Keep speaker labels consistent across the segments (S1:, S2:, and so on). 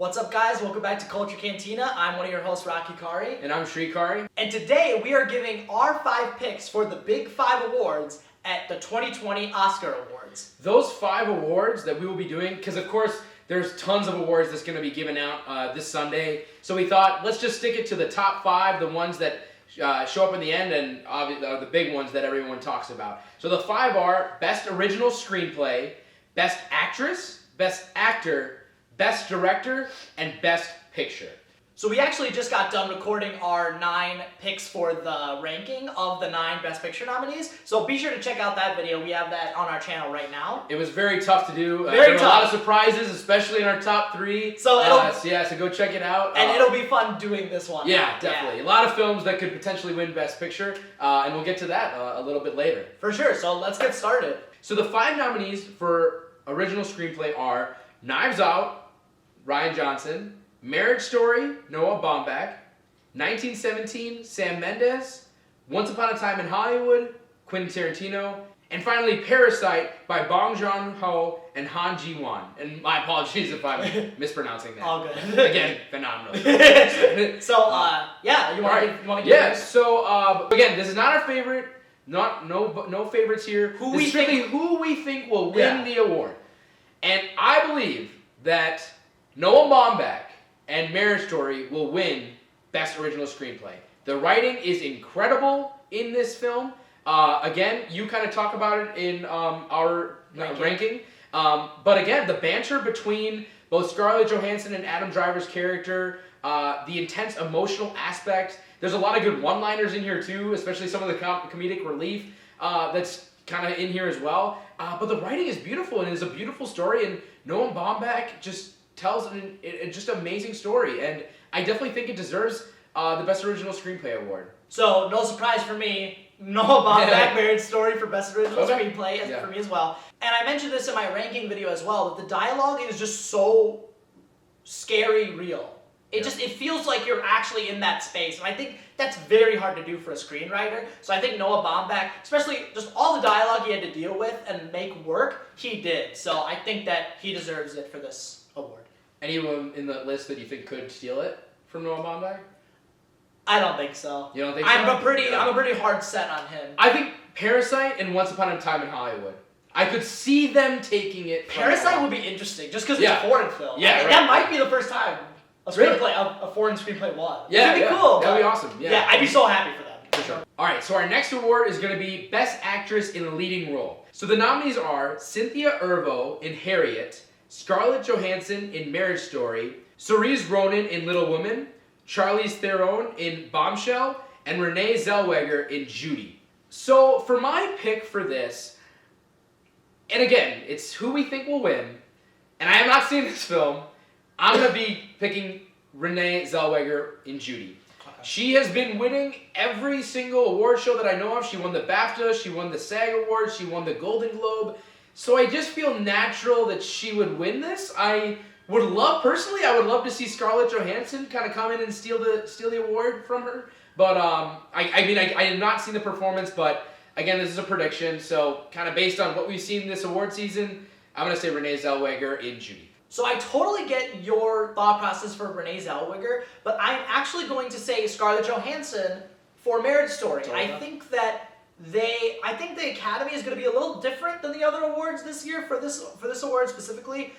S1: What's up, guys? Welcome back to Culture Cantina. I'm one of your hosts, Rocky Kari.
S2: And I'm Shrikari.
S1: And today we are giving our 5 picks for the Big 5 awards at the 2020 Oscar Awards.
S2: Those 5 awards that we will be doing, because of course there's tons of awards that's going to be given out this Sunday. So we thought, let's just stick it to the top 5, the ones that show up in the end, and obviously the big ones that everyone talks about. So the 5 are Best Original Screenplay, Best Actress, Best Actor, Best Director, and Best Picture.
S1: So we actually just got done recording our 9 picks for the ranking of the 9 Best Picture nominees. So be sure to check out that video. We have that on our channel right now.
S2: It was very tough to do.
S1: Very
S2: there were
S1: tough.
S2: a lot of surprises, especially in our top 3.
S1: So
S2: so go check it out.
S1: And it'll be fun doing this one.
S2: Yeah, definitely. A lot of films that could potentially win Best Picture, and we'll get to that a little bit later.
S1: For sure. So let's get started.
S2: So the 5 nominees for Original Screenplay are Knives Out, Rian Johnson, Marriage Story, Noah Baumbach, 1917, Sam Mendes, Once Upon a Time in Hollywood, Quentin Tarantino, and finally Parasite by Bong Joon-ho and Han Ji-won. And my apologies if I'm mispronouncing that.
S1: All good.
S2: Again, phenomenal.
S1: So, yeah, you want to give
S2: Yeah, so again, this is not our favorite. No favorites here.
S1: Who
S2: This
S1: we
S2: is
S1: think-
S2: who we think will win the award. And I believe that Noah Baumbach and Marriage Story will win Best Original Screenplay. The writing is incredible in this film. Again, you kind of talk about it in our ranking. But again, the banter between both Scarlett Johansson and Adam Driver's character, the intense emotional aspect. There's a lot of good one-liners in here too, especially some of the comedic relief that's kind of in here as well. But the writing is beautiful, and it's a beautiful story, and Noah Baumbach just tells an just amazing story, and I definitely think it deserves the Best Original Screenplay award.
S1: So, no surprise for me, Noah Baumbach, Marriage Story for Best Original Screenplay for me as well. And I mentioned this in my ranking video as well, that the dialogue is just so scary real. It feels like you're actually in that space, and I think that's very hard to do for a screenwriter. So I think Noah Baumbach, especially just all the dialogue he had to deal with and make work, he did. So I think that he deserves it for this award.
S2: Anyone in the list that you think could steal it from Noah Baumbach?
S1: I don't think so.
S2: You don't think
S1: I'm
S2: so?
S1: I'm a pretty hard set on him.
S2: I think Parasite and Once Upon a Time in Hollywood. I could see them taking it.
S1: Parasite would be interesting, just because it's a foreign film.
S2: Yeah,
S1: That might be the first time a screenplay, a foreign screenplay won.
S2: Yeah,
S1: It'd be cool.
S2: That'd be awesome.
S1: Yeah, I'd be so happy for them.
S2: For sure. Alright, so our next award is going to be Best Actress in a Leading Role. So the nominees are Cynthia Erivo in Harriet, Scarlett Johansson in Marriage Story, Cerise Ronan in Little Women, Charlize Theron in Bombshell, and Renee Zellweger in Judy. So for my pick for this, and again, it's who we think will win, and I have not seen this film, I'm going to be picking Renee Zellweger in Judy. Okay. She has been winning every single award show that I know of. She won the BAFTA, she won the SAG Awards, she won the Golden Globe. So I just feel natural that she would win this. I would love to see Scarlett Johansson kind of come in and steal the award from her. But I did not see the performance, but again, this is a prediction. So kind of based on what we've seen this award season, I'm going to say Renee Zellweger in Judy.
S1: So I totally get your thought process for Renee Zellweger, but I'm actually going to say Scarlett Johansson for Marriage Story. I think the Academy is going to be a little different than the other awards this year for this award specifically.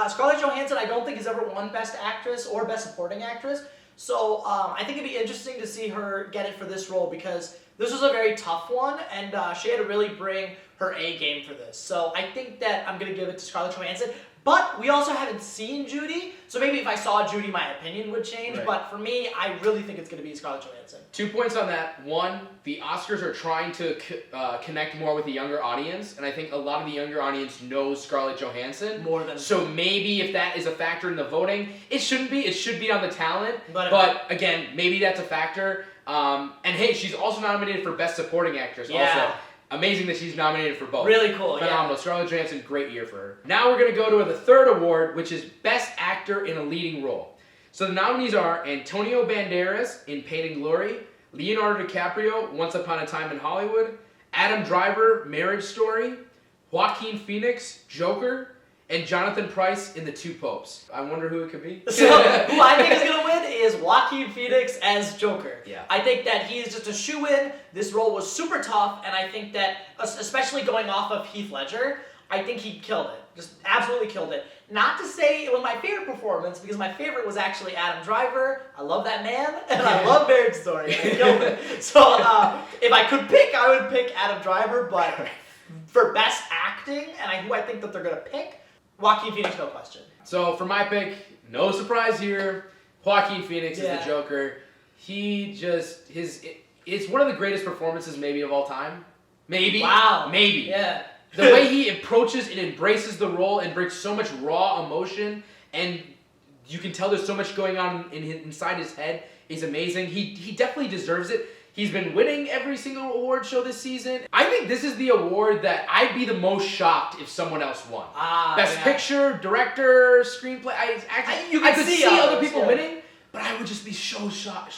S1: Scarlett Johansson, I don't think has ever won Best Actress or Best Supporting Actress. So I think it'd be interesting to see her get it for this role, because this was a very tough one, and she had to really bring her A game for this. So I think that I'm going to give it to Scarlett Johansson. But we also haven't seen Judy, so maybe if I saw Judy, my opinion would change. Right. But for me, I really think it's going to be Scarlett Johansson. 2
S2: points on that. One, the Oscars are trying to connect more with the younger audience, and I think a lot of the younger audience knows Scarlett Johansson.
S1: More than
S2: so maybe if that is a factor in the voting, it shouldn't be. It should be on the talent. But again, maybe that's a factor. And hey, she's also nominated for Best Supporting Actress.
S1: Yeah.
S2: Also. Amazing that she's nominated for both.
S1: Really cool,
S2: Phenomenal. Scarlett Johansson, great year for her. Now we're going to go to the third award, which is Best Actor in a Leading Role. So the nominees are Antonio Banderas in Pain and Glory, Leonardo DiCaprio, Once Upon a Time in Hollywood, Adam Driver, Marriage Story, Joaquin Phoenix, Joker, and Jonathan Pryce in The Two Popes. I wonder who it could be.
S1: So, who I think is going to win is Joaquin Phoenix as Joker.
S2: Yeah.
S1: I think that he is just a shoo-in. This role was super tough, and I think that, especially going off of Heath Ledger, I think he killed it. Just absolutely killed it. Not to say it was my favorite performance, because my favorite was actually Adam Driver. I love that man, and I love Marriage Story. And he killed it. So if I could pick, I would pick Adam Driver, but for best acting, and who I think that they're going to pick, Joaquin Phoenix, no question.
S2: So for my pick, no surprise here, Joaquin Phoenix is the Joker. He just, it's one of the greatest performances maybe of all time. Maybe.
S1: Wow.
S2: Maybe.
S1: Yeah.
S2: The way he approaches and embraces the role and brings so much raw emotion, and you can tell there's so much going on inside his head, is amazing. He definitely deserves it. He's been winning every single award show this season. I think this is the award that I'd be the most shocked if someone else won. Best Picture, Director, Screenplay. I could see other people winning, but I would just be so shocked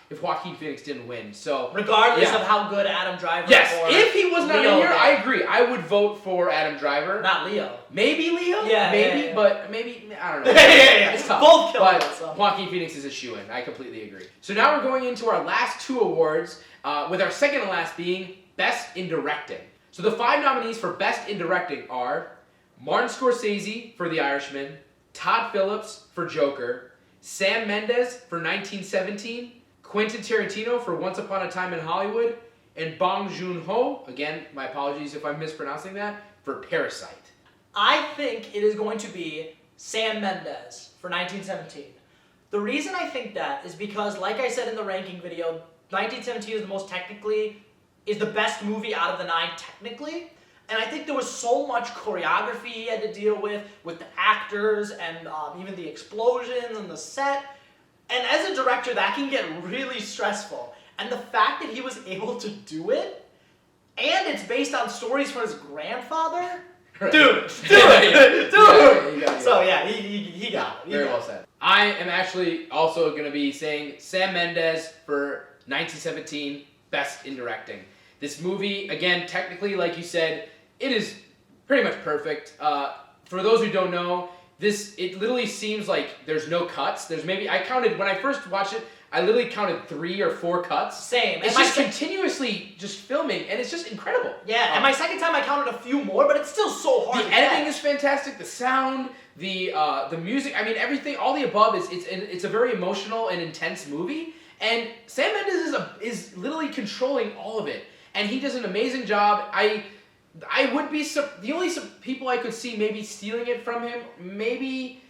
S2: if Joaquin Phoenix didn't win. So
S1: regardless of how good Adam Driver
S2: if he was not
S1: Leo
S2: in here, I agree. I would vote for Adam Driver.
S1: Not Leo.
S2: Maybe Leo?
S1: Yeah.
S2: But maybe, I don't know.
S1: Yeah.
S2: It's tough.
S1: Both killed
S2: But
S1: it, so.
S2: Joaquin Phoenix is a shoo-in. I completely agree. So now we're going into our last two awards, with our second and last being Best in Directing. So the 5 nominees for Best in Directing are Martin Scorsese for The Irishman, Todd Phillips for Joker, Sam Mendes for 1917, Quentin Tarantino for Once Upon a Time in Hollywood, and Bong Joon-ho, again, my apologies if I'm mispronouncing that, for Parasite.
S1: I think it is going to be Sam Mendes for 1917. The reason I think that is because, like I said in the ranking video, 1917 is the best movie out of the 9 technically, and I think there was so much choreography he had to deal with the actors and even the explosions and the set. And as a director, that can get really stressful. And the fact that he was able to do it, and it's based on stories from his grandfather, dude. So yeah, he got it.
S2: Very well said. I am actually also going to be saying Sam Mendes for 1917, Best in Directing. This movie, again, technically, like you said, it is pretty much perfect. For those who don't know, it literally seems like there's no cuts. I counted, when I first watched it, I literally counted 3 or 4 cuts.
S1: Same.
S2: It's just continuously just filming, and it's just incredible.
S1: Yeah, and my second time I counted a few more, but it's still so hard.
S2: The editing is fantastic, the sound, the music, I mean everything, all the above it's a very emotional and intense movie, and Sam Mendes is literally controlling all of it, and he does an amazing job. I would be the only people I could see maybe stealing it from him, maybe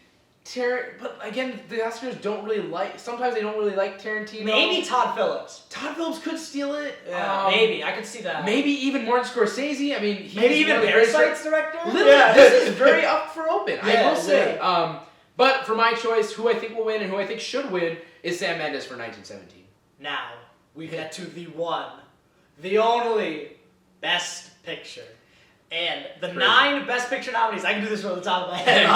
S2: but again, the Oscars sometimes they don't really like Tarantino.
S1: Maybe Todd Phillips.
S2: Todd Phillips could steal it.
S1: Yeah, maybe. I could see that.
S2: Maybe even Martin Scorsese. I mean,
S1: maybe even Parasite's director?
S2: This is very up for open, I will say.
S1: Yeah.
S2: But for my choice, who I think will win and who I think should win is Sam Mendes for 1917.
S1: Now, we get to the one, the only Best Picture. And the 9 Best Picture nominees, I can do this from the top of my head.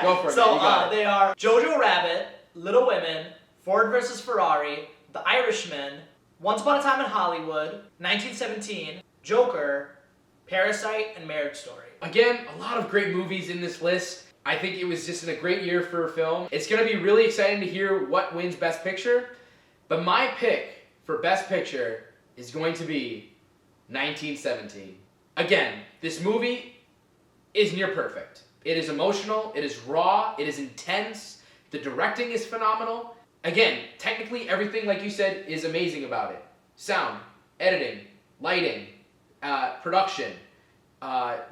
S2: Go for it.
S1: So they are Jojo Rabbit, Little Women, Ford vs. Ferrari, The Irishman, Once Upon a Time in Hollywood, 1917, Joker, Parasite, and Marriage Story.
S2: Again, a lot of great movies in this list. I think it was just a great year for film. It's going to be really exciting to hear what wins Best Picture. But my pick for Best Picture is going to be 1917. Again, this movie is near perfect. It is emotional, it is raw, it is intense, the directing is phenomenal. Again, technically everything, like you said, is amazing about it. Sound, editing, lighting, production,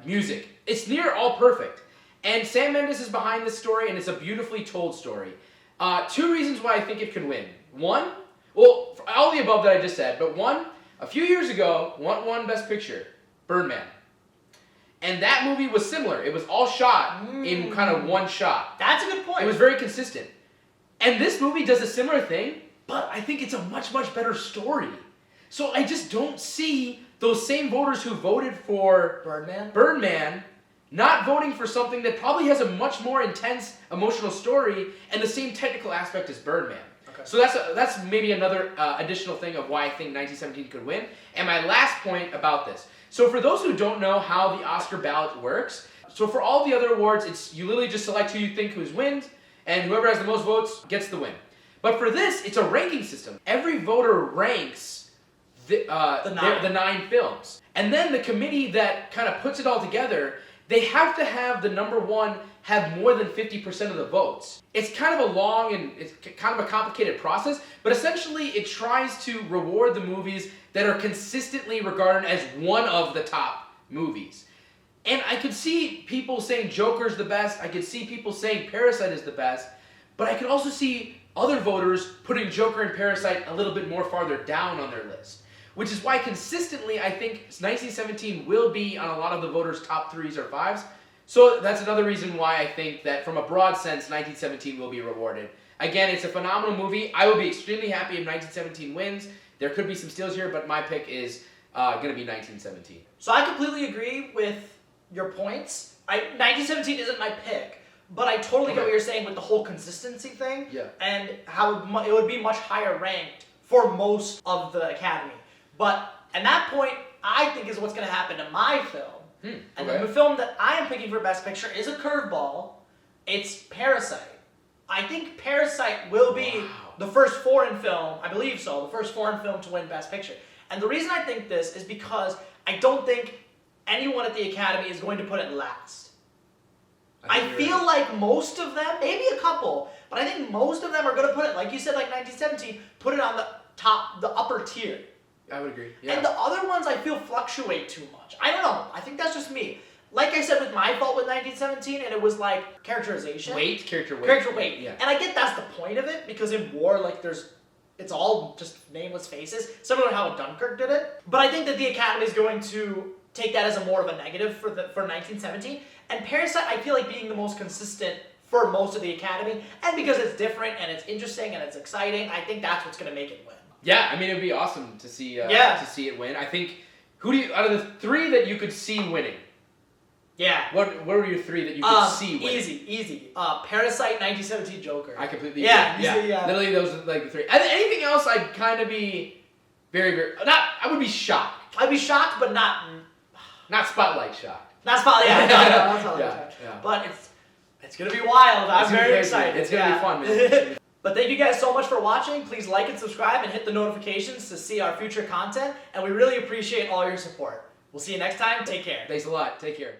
S2: music. It's near all perfect. And Sam Mendes is behind this story, and it's a beautifully told story. 2 reasons why I think it could win. One, well, for all the above that I just said, but one, a few years ago, won Best Picture. Birdman. And that movie was similar. It was all shot in kind of one shot.
S1: That's a good point.
S2: It was very consistent. And this movie does a similar thing, but I think it's a much, much better story. So I just don't see those same voters who voted for Birdman not voting for something that probably has a much more intense emotional story and the same technical aspect as Birdman. Okay. So that's maybe another additional thing of why I think 1917 could win. And my last point about this. So for those who don't know how the Oscar ballot works, so for all the other awards, it's you literally just select who you think who's wins, and whoever has the most votes gets the win. But for this, it's a ranking system. Every voter ranks the 9 films. And then the committee that kind of puts it all together, they have to have the number one have more than 50% of the votes. It's kind of a long and it's kind of a complicated process, but essentially it tries to reward the movies that are consistently regarded as one of the top movies. And I could see people saying Joker's the best, I could see people saying Parasite is the best, but I could also see other voters putting Joker and Parasite a little bit more farther down on their list. Which is why consistently I think 1917 will be on a lot of the voters' top 3s or 5s. So that's another reason why I think that from a broad sense, 1917 will be rewarded. Again, it's a phenomenal movie. I will be extremely happy if 1917 wins. There could be some steals here, but my pick is going to be 1917.
S1: So I completely agree with your points. 1917 isn't my pick, but I totally get what you're saying with the whole consistency thing.
S2: Yeah.
S1: And how it would be much higher ranked for most of the Academy. But at that point, I think is what's going to happen to my film. And the film that I am picking for Best Picture is a curveball. It's Parasite. I think Parasite will be the first foreign film, I believe so, the first foreign film to win Best Picture. And the reason I think this is because I don't think anyone at the Academy is going to put it last. I feel like most of them, maybe a couple, but I think most of them are going to put it, like you said, like 1917, put it on the top, the upper tier.
S2: I would agree. Yeah.
S1: And the other ones I feel fluctuate too much. I don't know. I think that's just me. Like I said with My Fault with 1917, and it was like characterization.
S2: Character weight.
S1: Yeah. And I get that's the point of it, because in war, like it's all just nameless faces, similar to how Dunkirk did it. But I think that the Academy is going to take that as a more of a negative for 1917. And Parasite, I feel like being the most consistent for most of the Academy, and because it's different and it's interesting and it's exciting, I think that's what's going to make it win.
S2: Yeah, I mean, it would be awesome to see it win. I think, out of the 3 that you could see winning?
S1: Yeah.
S2: What were your 3 that you could see winning?
S1: Easy. Parasite, 1917, Joker.
S2: I completely
S1: agree.
S2: Yeah. Literally, those are like the 3. Anything else, I'd kind of be very, very... I would be shocked.
S1: I'd be shocked, but not...
S2: Not Spotlight shocked.
S1: Not Spotlight, not Spotlight shocked.
S2: Yeah.
S1: But it's going to be wild. I'm very excited.
S2: It's going to be fun, man.
S1: But thank you guys so much for watching. Please like and subscribe and hit the notifications to see our future content. And we really appreciate all your support. We'll see you next time. Take care.
S2: Thanks a lot. Take care.